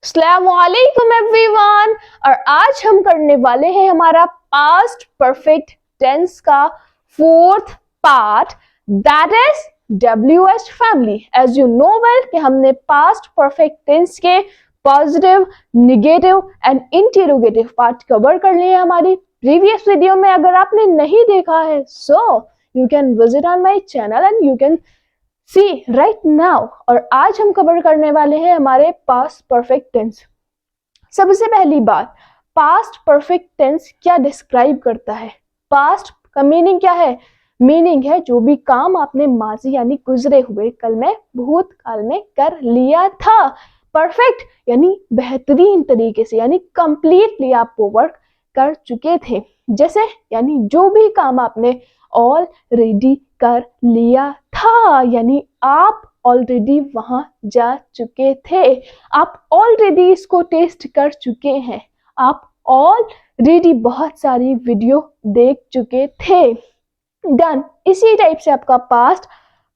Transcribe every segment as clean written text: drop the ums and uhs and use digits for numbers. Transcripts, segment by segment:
अस्सलामुअलैकुम एवरीवन। और आज हम करने वाले हैं हमारा पास्ट परफेक्ट टेंस का fourth part, that is WH family. As you know well कि हमने पास्ट परफेक्ट टेंस के positive, negative and interrogative part cover कर लिए हमारी प्रीवियस वीडियो में। अगर आपने नहीं देखा है so you can visit on my channel and you can see right now. और आज हम कवर करने वाले हैं हमारे पास्ट परफेक्ट टेंस। सबसे पहली बात, पास्ट परफेक्ट टेंस क्या डिस्क्राइब करता है? पास्ट का मीनिंग क्या है? मीनिंग है जो भी काम आपने माजी यानी गुजरे हुए कल में, भूतकाल में कर लिया था। परफेक्ट यानी बेहतरीन तरीके से, यानी कंप्लीटली आप वो वर्क कर चुके थे। जैसे यानी जो भी काम आपने ऑलरेडी कर लिया था, यानी आप ऑलरेडी वहां जा चुके थे, आप ऑलरेडी इसको टेस्ट कर चुके हैं, आप ऑलरेडी बहुत सारी वीडियो देख चुके थे। डन। इसी टाइप से आपका पास्ट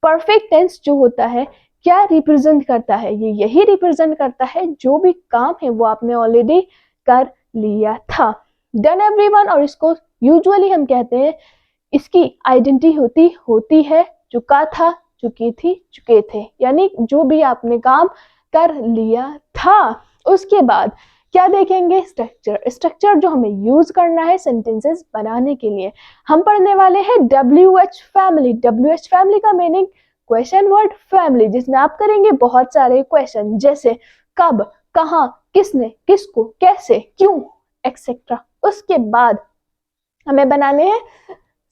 परफेक्ट टेंस जो होता है क्या रिप्रेजेंट करता है? ये यही रिप्रेजेंट करता है जो भी काम है वो आपने ऑलरेडी कर लिया था। Done everyone. और इसको यूजुअली हम कहते हैं, इसकी आइडेंटिटी होती है चुका था, चुकी थी, चुके थे, यानी जो भी आपने काम कर लिया था। उसके बाद क्या देखेंगे? स्ट्रक्चर। स्ट्रक्चर जो हमें यूज करना है सेंटेंसेस बनाने के लिए। हम पढ़ने वाले हैं WH फैमिली। WH फैमिली का मीनिंग क्वेश्चन वर्ड फैमिली, जिसमें आप करेंगे बहुत सारे क्वेश्चन, जैसे कब, कहाँ, किसने, किसको, कैसे, क्यों, एक्सेट्रा। उसके बाद हमें बनाने हैं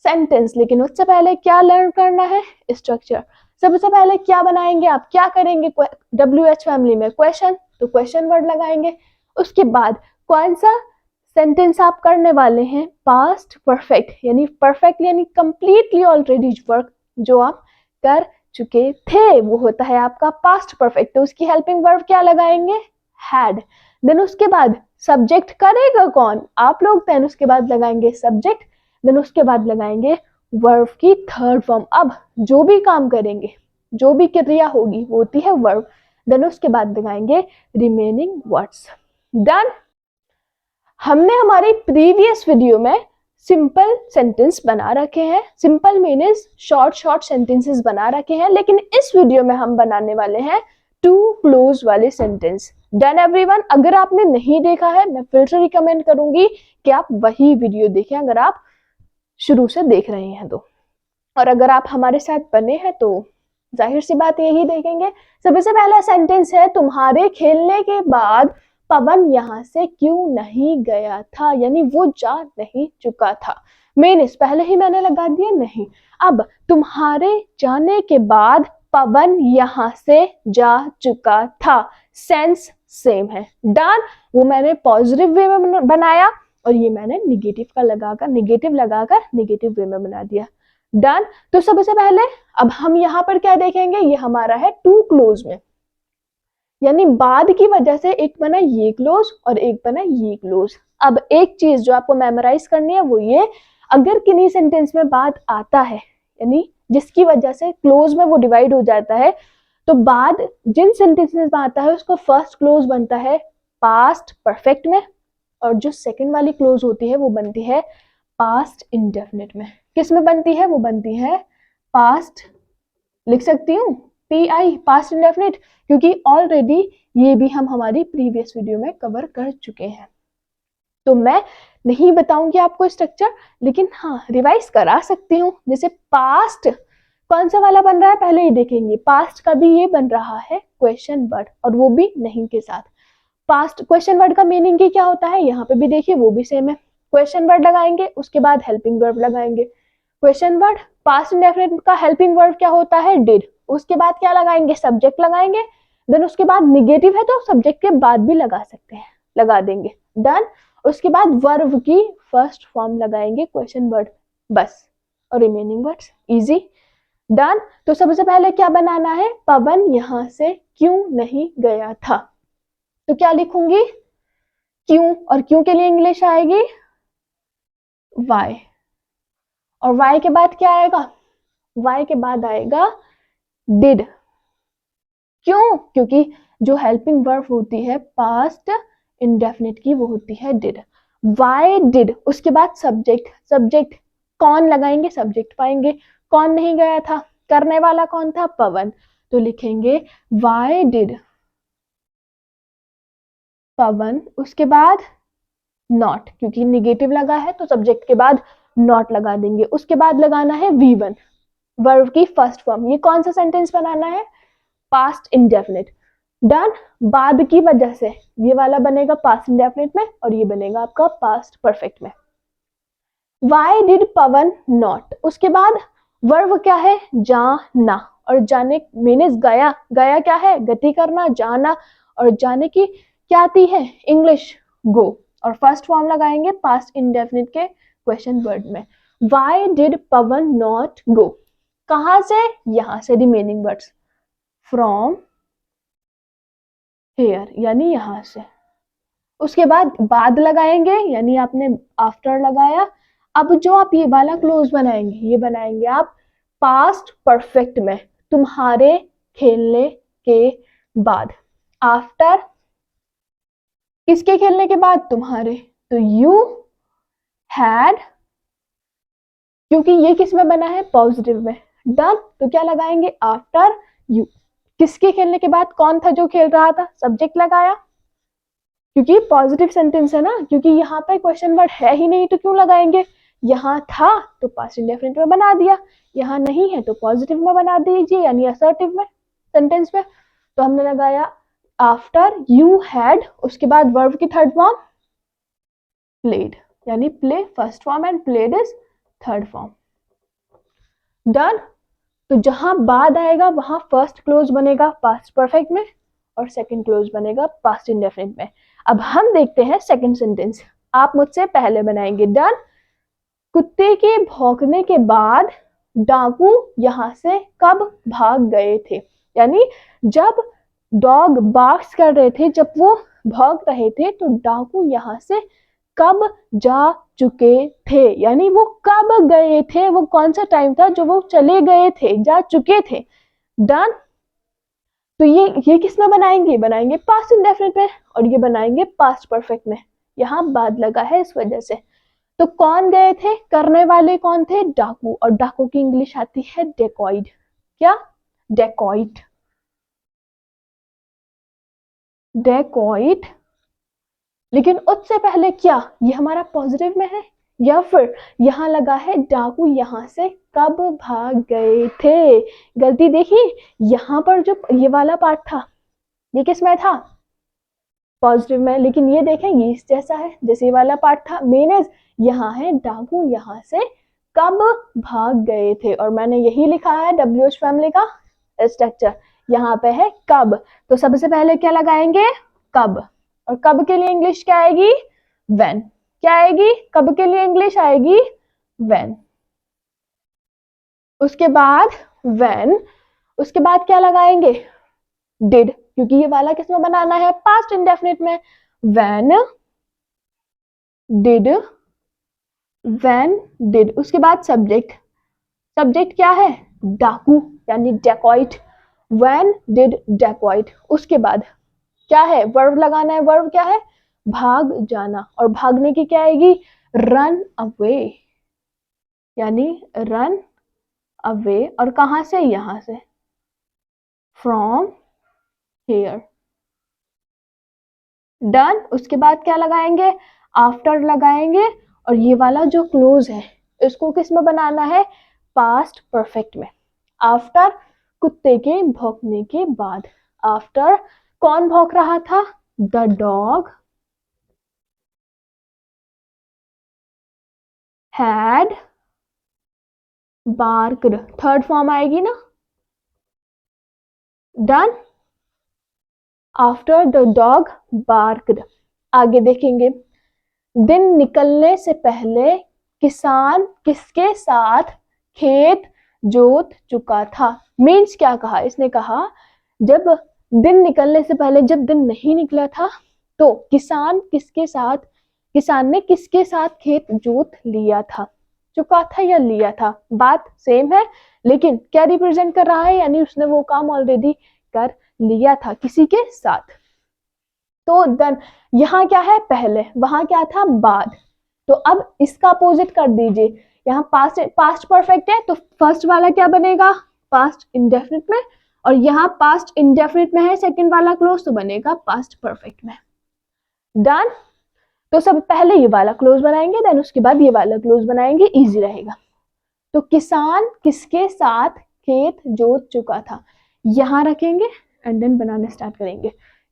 सेंटेंस, लेकिन उससे पहले क्या लर्न करना है? स्ट्रक्चर। सबसे पहले क्या बनाएंगे आप? क्या करेंगे? WH फैमिली में क्वेश्चन, तो क्वेश्चन वर्ड लगाएंगे। उसके बाद कौन सा सेंटेंस आप करने वाले हैं? पास्ट परफेक्ट, यानी परफेक्ट यानी कंप्लीटली ऑलरेडी वर्क जो आप कर चुके थे, वो होता है आपका पास्ट परफेक्ट। तो उसकी हेल्पिंग वर्ब क्या लगाएंगे? हैड। देन उसके बाद सब्जेक्ट करेगा कौन? आप लोग। देन उसके बाद लगाएंगे सब्जेक्ट। देन उसके बाद लगाएंगे वर्ब की थर्ड फॉर्म। अब जो भी काम करेंगे, जो भी क्रिया होगी वो होती है वर्ब। देन उसके बाद लगाएंगे रिमेनिंग वर्ड्स। डन। हमने हमारी प्रीवियस वीडियो में सिंपल सेंटेंस बना रखे हैं। Simple means short short sentences बना रखे हैं, लेकिन इस वीडियो में हम बनाने वाले हैं टू क्लोज वाले सेंटेंस। Done everyone. अगर आपने नहीं देखा है, मैं फिर से रिकमेंड करूंगी कि आप वही वीडियो देखें, अगर आप शुरू से देख रहे हैं तो। और अगर आप हमारे साथ बने हैं तो जाहिर सी बात यही देखेंगे। सबसे पहला सेंटेंस है, तुम्हारे खेलने के बाद पवन यहाँ से क्यों नहीं गया था, यानी वो जा नहीं चुका था। मीन्स पहले ही मैंने लगा दिया नहीं। अब तुम्हारे जाने के बाद पवन यहाँ से जा चुका था, सेंस सेम है। डन। वो मैंने पॉजिटिव वे में बनाया और ये मैंने निगेटिव लगाकर निगेटिव वे में बना दिया। डन। तो सबसे पहले अब हम यहाँ पर क्या देखेंगे? ये हमारा है टू क्लोज में, यानी बाद की वजह से एक बना ये क्लोज और एक बना ये क्लोज। अब एक चीज जो आपको मेमोराइज करनी है वो ये, अगर किन्हीं सेंटेंस में बाद आता है, यानी जिसकी वजह से क्लोज में वो डिवाइड हो जाता है, तो बाद जिन सेंटेंसेस में आता है उसको फर्स्ट क्लोज बनता है पास्ट परफेक्ट में, और जो सेकंड वाली क्लोज होती है वो बनती है पास्ट इंडेफिनिट में। किस में बनती है? वो बनती है पास्ट, लिख सकती हूँ PI, पास्ट इंडेफिनिट, क्योंकि ऑलरेडी ये भी हम हमारी प्रीवियस वीडियो में कवर कर चुके हैं। तो मैं नहीं बताऊंगी आपको स्ट्रक्चर, लेकिन हाँ रिवाइज करा सकती हूँ। जैसे पास्ट कौन सा वाला बन रहा है पहले ही देखेंगे। पास्ट का भी ये बन रहा है क्वेश्चन वर्ड, और वो भी नहीं के साथ। पास्ट क्वेश्चन वर्ड का मीनिंग क्या होता है? यहाँ पे भी देखिए वो भी सेम है। क्वेश्चन वर्ड लगाएंगे, उसके बाद हेल्पिंग वर्ब लगाएंगे। क्वेश्चन वर्ड पास्ट इंडेफिनिट का हेल्पिंग वर्ब क्या होता है? डिड। उसके बाद क्या लगाएंगे? सब्जेक्ट लगाएंगे। देन उसके बाद निगेटिव है तो सब्जेक्ट के बाद भी लगा सकते हैं, लगा देंगे। डन। उसके बाद वर्ब की फर्स्ट फॉर्म लगाएंगे क्वेश्चन वर्ड, बस, और रिमेनिंग वर्ड्स इजी। डन। तो सबसे पहले क्या बनाना है? पवन यहाँ से क्यों नहीं गया था। तो क्या लिखूंगी? क्यों, और क्यों के लिए इंग्लिश आएगी वाई, और वाई के बाद क्या आएगा? वाई के बाद आएगा डिड। क्यों? क्योंकि जो हेल्पिंग वर्ब होती है पास्ट इंडेफिनिट की वो होती है डिड। वाई डिड, उसके बाद सब्जेक्ट, सब्जेक्ट कौन लगाएंगे, सब्जेक्ट पाएंगे। कौन नहीं गया था, करने वाला कौन था, पवन, तो लिखेंगे वाई डिड पवन। उसके बाद नॉट, क्योंकि निगेटिव लगा है तो सब्जेक्ट के बाद नॉट लगा देंगे। उसके बाद लगाना है V1 वर्ब की फर्स्ट फॉर्म। ये कौन सा सेंटेंस बनाना है, पास्ट इंडेफिनिट। डन। बाद की वजह से ये वाला बनेगा पास्ट इंडेफिनिट में और ये बनेगा आपका पास्ट परफेक्ट में। वाई डिड पवन नॉट, उसके बाद वर्ब क्या है, जाना, और जाने मीन्स गया, गया क्या है, गति करना, जाना, और जाने की क्या आती है, इंग्लिश, गो, और फर्स्ट फॉर्म लगाएंगे पास्ट इंडेफिनिट के क्वेश्चन वर्ड में। Why did Pawan not go, कहां से, यहां से, रिमेनिंग वर्ड्स फ्रॉम हेयर यानी यहां से। उसके बाद लगाएंगे यानी आपने आफ्टर लगाया। अब जो आप ये वाला क्लोज बनाएंगे, ये बनाएंगे आप पास्ट परफेक्ट में, तुम्हारे खेलने के बाद। आफ्टर किसके खेलने के बाद, तुम्हारे, तो यू हैड, क्योंकि ये किस में बना है, पॉजिटिव में। डन, तो क्या लगाएंगे, आफ्टर यू। किसके खेलने के बाद, कौन था जो खेल रहा था, सब्जेक्ट लगाया, क्योंकि पॉजिटिव सेंटेंस है ना, क्योंकि यहाँ पे क्वेश्चन वर्ड है ही नहीं तो क्यों लगाएंगे। यहाँ था तो पास्ट इंडेफिनिट में बना दिया, यहाँ नहीं है तो पॉजिटिव में बना दीजिए यानी असर्टिव में, सेंटेंस में। तो हमने लगाया आफ्टर यू हैड, उसके बाद वर्ब की थर्ड फॉर्म प्लेड, यानी play first form and played is third form. Done. तो जहां बाद आएगा वहां फर्स्ट क्लोज बनेगा पास्ट परफेक्ट में और सेकंड क्लोज बनेगा पास्ट इंडेफिनिट में। अब हम देखते हैं सेकंड सेंटेंस, आप मुझसे पहले बनाएंगे। डन। कुत्ते के भौंकने के बाद डाकू यहां से कब भाग गए थे, यानी जब डॉग बार्क्स कर रहे थे, जब वो भौंक रहे थे तो डाकू यहां से कब जा चुके थे, यानी वो कब गए थे, वो कौन सा टाइम था जो वो चले गए थे, जा चुके थे। डन। तो ये किस में बनाएंगे, बनाएंगे पास्ट इंडेफिनिट में, और ये बनाएंगे पास्ट परफेक्ट में। यहाँ बाद लगा है इस वजह से। तो कौन गए थे, करने वाले कौन थे, डाकू, और डाकू की इंग्लिश आती है डेकॉइड। क्या, डेकॉइट, डेकॉइट। लेकिन उससे पहले क्या, ये हमारा पॉजिटिव में है, या फिर यहाँ लगा है डाकू यहां से कब भाग गए थे। गलती देखिए, यहाँ पर जो ये वाला पार्ट था ये किस में था, पॉजिटिव में, लेकिन ये देखें ये इस जैसा है जैसे ये वाला पार्ट था। मीन्स यहाँ है डाकू यहां से कब भाग गए थे, और मैंने यही लिखा है WH फैमिली का स्ट्रक्चर, यहाँ पे है कब। तो सबसे पहले क्या लगाएंगे, कब, और कब के लिए इंग्लिश क्या आएगी, व्हेन। क्या आएगी, कब के लिए इंग्लिश आएगी, व्हेन। उसके बाद व्हेन, उसके बाद क्या लगाएंगे, डिड, क्योंकि ये वाला किसमें बनाना है, पास्ट इंडेफिनिट में। When did, when did. उसके बाद सब्जेक्ट, सब्जेक्ट क्या है, डाकू यानी डेकॉइट, व्हेन डिड डेकॉइट। उसके बाद क्या है, वर्ब लगाना है, वर्ब क्या है, भाग जाना, और भागने की क्या आएगी, रन अवे, यानी रन अवे, और कहां से, यहां से, फ्रॉम हेयर। डन। उसके बाद क्या लगाएंगे, आफ्टर लगाएंगे, और ये वाला जो क्लोज है इसको किस में बनाना है, पास्ट परफेक्ट में। आफ्टर कुत्ते के भौंकने के बाद, आफ्टर कौन भौंक रहा था, the dog had barked, third form आएगी ना। Done. After the dog barked. आगे देखेंगे, दिन निकलने से पहले किसान किसके साथ खेत जोत चुका था। मीन्स क्या कहा, इसने कहा जब दिन निकलने से पहले, जब दिन नहीं निकला था तो किसान किसके साथ, किसान ने किसके साथ खेत जोत लिया था, चुका था या लिया था, बात सेम है लेकिन क्या रिप्रेजेंट कर रहा है, यानी उसने वो काम ऑलरेडी कर लिया था किसी के साथ। तो देन यहाँ क्या है पहले, वहां क्या था बाद। तो अब इसका अपोजिट कर दीजिए, यहाँ पास्ट परफेक्ट है तो फर्स्ट वाला क्या बनेगा पास्ट इंडेफिनिट में, और यहाँ पास्ट इंडेफिनिट में है सेकंड वाला क्लोज तो बनेगा पास्ट परफेक्ट में। डन। तो सब पहले ये वाला क्लोज बनाएंगे देन उसके बाद ये वाला क्लोज बनाएंगे, इजी रहेगा। तो किसान किसके साथ खेत जोत चुका था, यहां रखेंगे एंड देन बनाना स्टार्ट करेंगे।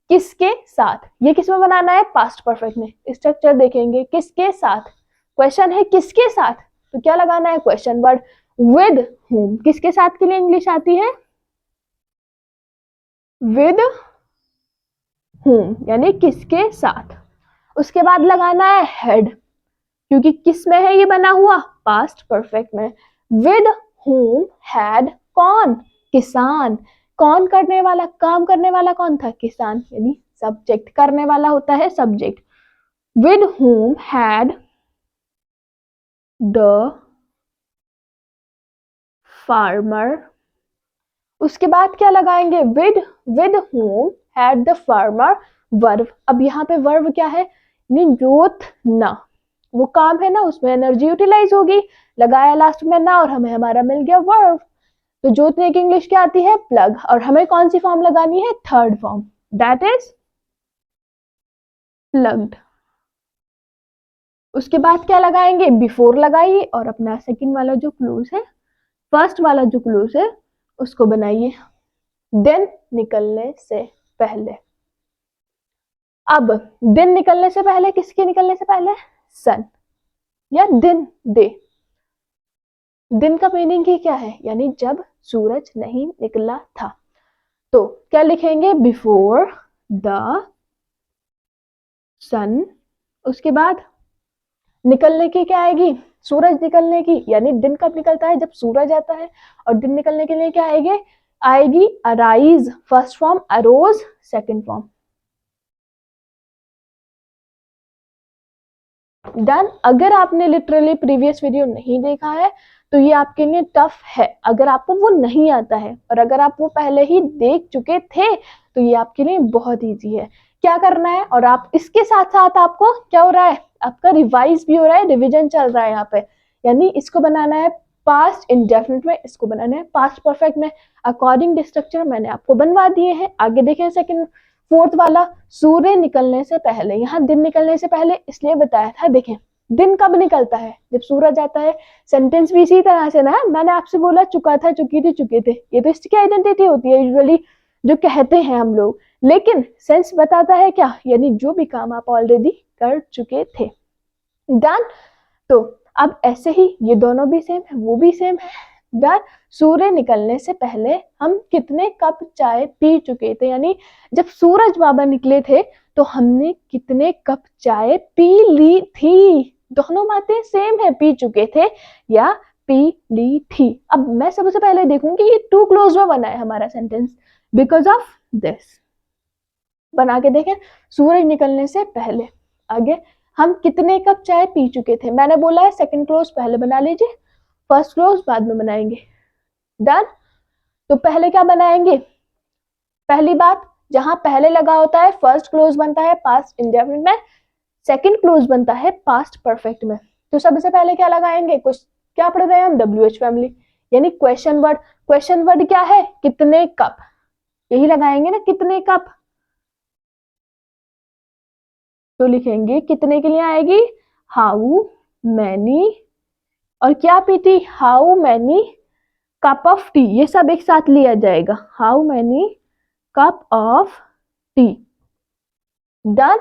किसके साथ, ये किसमें बनाना है पास्ट परफेक्ट में। स्ट्रक्चर देखेंगे किसके साथ, क्वेश्चन है किसके साथ, तो क्या लगाना है क्वेश्चन वर्ड विद whom। किसके साथ के लिए इंग्लिश आती है विद whom, यानी किसके साथ। उसके बाद लगाना है हेड, क्योंकि किस में है ये बना हुआ पास्ट परफेक्ट में। विद whom had कौन किसान, कौन करने वाला काम करने वाला कौन था किसान, यानी सब्जेक्ट करने वाला होता है subject. With whom had the farmer. उसके बाद क्या लगाएंगे with whom had the farmer verb. अब यहाँ पे वर्ब क्या है जोतना, वो काम है ना उसमें एनर्जी यूटिलाइज होगी, लगाया लास्ट में ना और हमें हमारा मिल गया वर्ब। तो जोतने की इंग्लिश क्या आती है प्लग, और हमें कौन सी फॉर्म लगानी है third form that is plugged. उसके बाद क्या लगाएंगे बिफोर लगाइए और अपना सेकंड वाला जो क्लोज है फर्स्ट वाला जो क्लोज है उसको बनाइए दिन निकलने से पहले। अब दिन निकलने से पहले किसके निकलने से पहले सन या दिन डे। दिन का मीनिंग ही क्या है यानी जब सूरज नहीं निकला था। तो क्या लिखेंगे बिफोर द सन। उसके बाद निकलने की क्या आएगी सूरज निकलने की, यानी दिन कब निकलता है जब सूरज आता है, और दिन निकलने के लिए क्या आएगी arise first form, arose second form. Done. अगर आपने लिटरली प्रीवियस वीडियो नहीं देखा है तो ये आपके लिए टफ है, अगर आपको वो नहीं आता है, और अगर आप वो पहले ही देख चुके थे तो ये आपके लिए बहुत इजी है। क्या करना है, और आप इसके साथ साथ आपको क्या हो रहा है आपका रिवाइज भी हो रहा है, रिवीजन चल रहा है यहाँ पे, यानी इसको बनाना है पास्ट इंडेफिनिट में, इसको बनाना है पास्ट परफेक्ट में। अकॉर्डिंग स्ट्रक्चर मैंने आपको बनवा दिए हैं। आगे देखें सेकंड फोर्थ वाला सूर्य निकलने से पहले, यहाँ दिन निकलने से पहले इसलिए बताया था। देखें दिन कब निकलता है जब सूरज आता है। सेंटेंस भी इसी तरह से ना, मैंने आपसे बोला चुका था चुकी थी चुके थे, ये तो इसकी आइडेंटिटी होती है यूजुअली जो कहते हैं हम लोग, लेकिन सेंस बताता है क्या यानी जो भी काम आप ऑलरेडी कर चुके थे। डन। तो अब ऐसे ही ये दोनों भी सेम है वो भी सेम है। डन। सूर्य निकलने से पहले हम कितने कप चाय पी चुके थे, यानी जब सूरज बाबा निकले थे तो हमने कितने कप चाय पी ली थी। दोनों बातें सेम है, पी चुके थे या पी ली थी। अब मैं सबसे पहले देखूंगी ये टू क्लोज में बना है हमारा सेंटेंस बिकॉज ऑफ दिस। बना के देखें सूरज निकलने से पहले आगे हम कितने कप चाय पी चुके थे। मैंने बोला है सेकंड क्लोज पहले बना लीजिए, फर्स्ट क्लोज बाद में बनाएंगे। डन। तो पहले क्या बनाएंगे, पहली बात जहां पहले लगा होता है फर्स्ट क्लोज बनता है पास्ट इंडेफिनिट में, सेकंड क्लोज बनता है पास्ट परफेक्ट में। तो सबसे पहले क्या लगाएंगे, कुछ क्या पढ़ रहे हैं हम WH फैमिली, यानी क्वेश्चन वर्ड। क्वेश्चन वर्ड क्या है कितने कप, यही लगाएंगे ना कितने कप। तो लिखेंगे कितने के लिए आएगी हाउ मैनी, और क्या पीती how many cup of T, ये सब एक साथ लिया जाएगा how many cup of T. Done.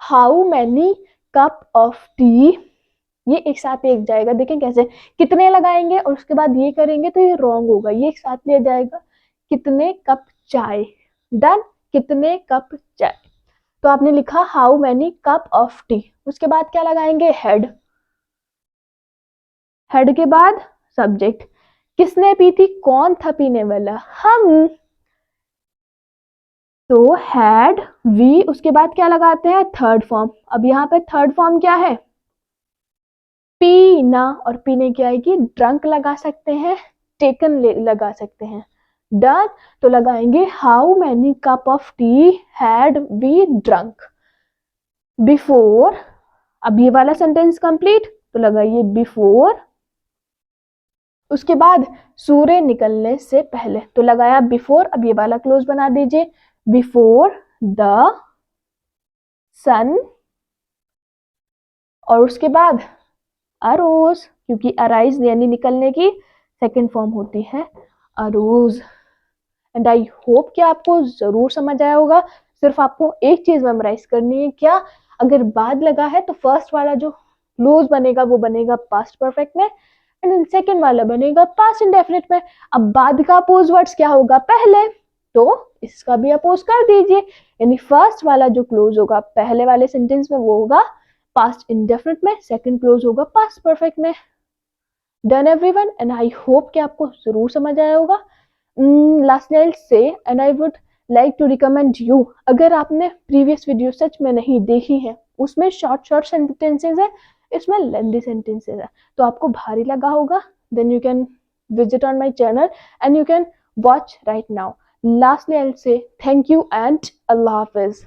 How many cup of T, ये एक साथ एक जाएगा। देखें कैसे कितने लगाएंगे और उसके बाद ये करेंगे तो ये रॉन्ग होगा, ये एक साथ लिया जाएगा कितने कप चाय। डन। कितने कप चाय, तो आपने लिखा how many cup of T. उसके बाद क्या लगाएंगे हेड, हेड के बाद सब्जेक्ट, किसने पी थी कौन था पीने वाला हम, तो हैड वी। उसके बाद क्या लगाते हैं थर्ड फॉर्म। अब यहाँ पे थर्ड फॉर्म क्या है पीना, और पीने की आएगी ड्रंक लगा सकते हैं टेकन लगा सकते हैं। डन। तो लगाएंगे how many cup of tea had we drunk before. अब ये वाला सेंटेंस कंप्लीट, तो लगाइए बिफोर। उसके बाद सूर्य निकलने से पहले, तो लगाया बिफोर। अब ये वाला क्लोज बना दीजिए, बिफोर द सन। और उसके बाद अरोज, क्योंकि अराइज यानी निकलने की सेकंड फॉर्म होती है अरोज। एंड आई होप कि आपको जरूर समझ आया होगा। सिर्फ आपको एक चीज मेमोराइज करनी है, क्या? अगर बाद लगा है तो फर्स्ट वाला जो क्लोज बनेगा वो बनेगा पास्ट परफेक्ट में, एंड सेकंड वाला बनेगा पास्ट इंडेफिनिट में। अब बाद का अपोज वर्ड्स क्या होगा पहले, तो इसका भी अपोज कर दीजिए। यानी फर्स्ट वाला जो क्लोज होगा पहले वाले सेंटेंस में वो होगा पास्ट इंडेफिनिट में, सेकंड क्लोज होगा पास्ट परफेक्ट में। Done everyone, and I hope कि आपको जरूर समझ आया होगा। Lastly I say, and I would like to recommend you, अगर आपने प्रीवियस वीडियो सच में नहीं देखी है, उसमें शॉर्ट शॉर्ट सेंटेंसेस है, इसमें लेंथी सेंटेंसेस है, तो आपको भारी लगा होगा, then you can visit on my channel and you can watch right now. Lastly, I'll say thank you and Allah Hafiz.